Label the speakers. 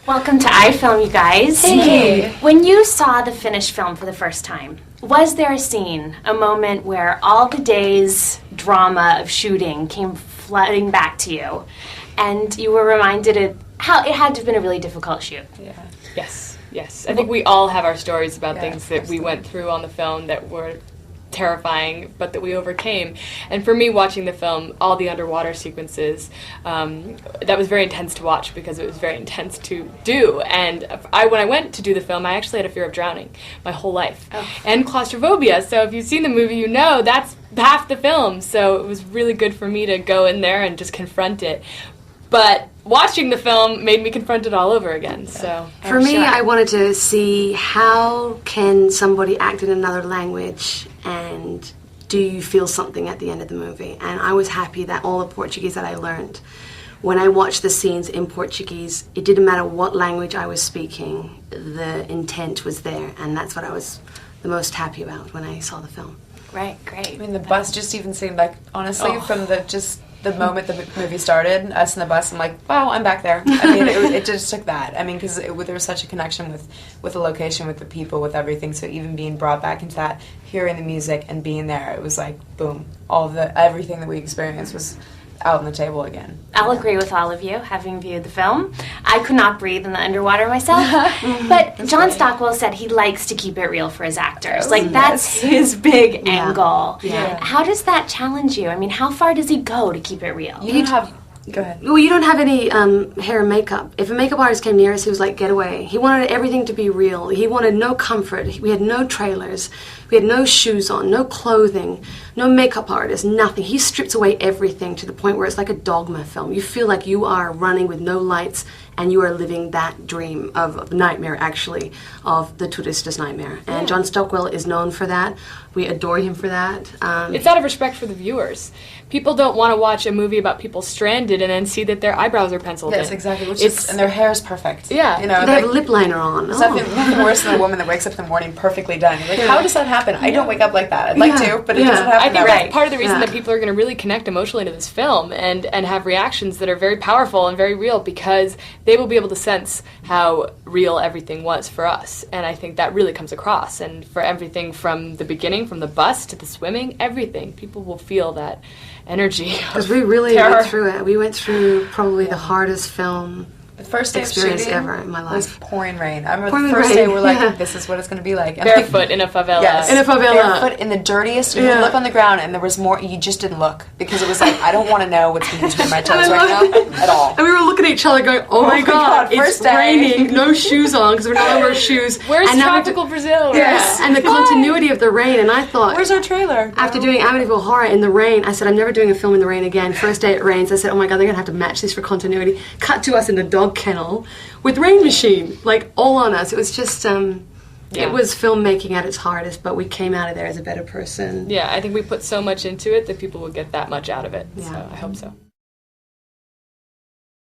Speaker 1: Welcome to iFilm, you guys.
Speaker 2: Hey.
Speaker 1: When you saw the finished film for the first time, was there a scene, a moment where all the day's drama of shooting came flooding back to you, and you were reminded of how it had to have been a really difficult shoot?
Speaker 2: Yeah. Yes. I think we all have our stories about things that we went through on the film that were terrifying, but that we overcame. And for me, watching the film, all the underwater sequences, that was very intense to watch because it was very intense to do. And when I went to do the film, I actually had a fear of drowning my whole life. And claustrophobia. So if you've seen the movie, you know that's half the film. So it was really good for me to go in there and just confront it. But watching the film made me confront it all over again. So
Speaker 3: for me, I wanted to see how can somebody act in another language, and do you feel something at the end of the movie? And I was happy that all the Portuguese that I learned, when I watched the scenes in Portuguese, it didn't matter what language I was speaking, the intent was there, and that's what I was the most happy about when I saw the film.
Speaker 1: Right, great.
Speaker 4: I mean, the bus just even seemed like, honestly, from the moment the movie started, us in the bus, I'm like, wow, I'm back there. I mean, it just took that. I mean, because there was such a connection with the location, with the people, with everything. So even being brought back into that, hearing the music and being there, it was like, boom, everything that we experienced was out on the table again.
Speaker 1: I'll agree with all of you, having viewed the film. I could not breathe in the underwater myself, but John Stockwell said he likes to keep it real for his actors. That's his big angle.
Speaker 3: Yeah.
Speaker 1: How does that challenge you? I mean, how far does he go to keep it real?
Speaker 4: Go ahead.
Speaker 3: Well, you don't have any hair and makeup. If a makeup artist came near us, he was like, get away. He wanted everything to be real. He wanted no comfort. We had no trailers. We had no shoes on, no clothing, no makeup artist, nothing. He stripped away everything to the point where it's like a dogma film. You feel like you are running with no lights and you are living that dream of nightmare, actually, of the Turistas nightmare. And John Stockwell is known for that. We adore him for that.
Speaker 2: It's out of respect for the viewers. People don't want to watch a movie about people stranded and then see that their eyebrows are penciled in.
Speaker 4: Yes, exactly. And their hair is perfect.
Speaker 2: Yeah.
Speaker 4: You know,
Speaker 3: they have lip liner on.
Speaker 4: There's nothing worse than a woman that wakes up in the morning perfectly done. You're like, how does that happen? I don't wake up like that. I'd like to, but it doesn't happen.
Speaker 2: I think that's part of the reason that people are going to really connect emotionally to this film and have reactions that are very powerful and very real, because they will be able to sense how real everything was for us. And I think that really comes across. And for everything from the beginning, from the bus to the swimming, everything, people will feel that energy.
Speaker 3: Because we really went through it. We went through probably the hardest film
Speaker 4: the first day
Speaker 3: experience
Speaker 4: of shooting
Speaker 3: ever in my life.
Speaker 4: was pouring rain. I remember the first day we're like, this is what it's going to be like. And
Speaker 2: barefoot in a favela.
Speaker 4: Yes.
Speaker 3: In a favela.
Speaker 4: Barefoot in the dirtiest. You look on the ground and there was more. You just didn't look because it was like, I don't want to know what's between my toes right now at all.
Speaker 3: And we were looking at each other going, oh my God, it's raining, no shoes on because we're not wearing shoes.
Speaker 2: Where's tropical Brazil?
Speaker 3: Yes, and the continuity of the rain. And I thought,
Speaker 4: where's our trailer?
Speaker 3: After doing Amityville Horror in the rain, I said, I'm never doing a film in the rain again. First day it rains. I said, oh my God, they're going to have to match this for continuity. Cut to us in the dog kennel with rain machine, like all on us. It was just, it was filmmaking at its hardest, but we came out of there as a better person.
Speaker 2: Yeah, I think we put so much into it that people will get that much out of it. So I hope so.